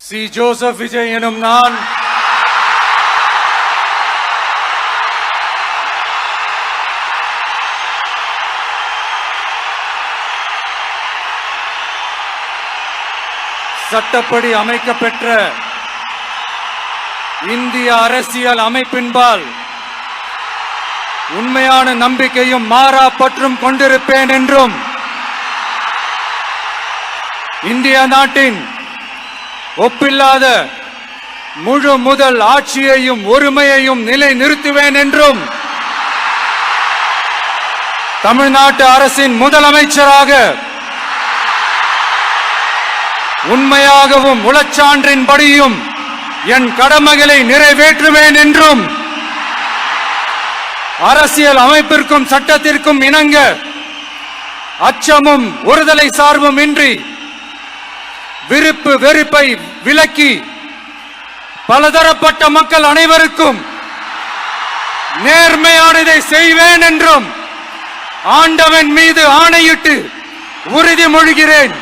C Joseph Vijay எனும் நான் சட்டப்படி அமைக்கப்பெற்ற இந்திய அரசியல் அமைப்பின்பால் உண்மையான நம்பிக்கையும் மாறா பற்றும் கொண்டிருப்பேன் என்றும் இந்திய நாட்டின் ஒப்பில்லாத முழு முதல் ஆட்சியையும் ஒருமையையும் நிலை நிறுத்துவேன் என்றும் தமிழ்நாட்டு அரசின் முதலமைச்சராக உண்மையாகவும் உளச்சான்றின்படியும் என் கடமைகளை நிறைவேற்றுவேன் என்றும் அரசியல் அமைப்பிற்கும் சட்டத்திற்கும் இணங்க அச்சமும் ஒருதலை சார்பும் இன்றி விருப்பு வெறுப்பை விலக்கி பலதரப்பட்ட மக்கள் அனைவருக்கும் நேர்மையானதை செய்வேன் என்றும் ஆண்டவன் மீது ஆணையிட்டு உறுதிமொழிகிறேன்.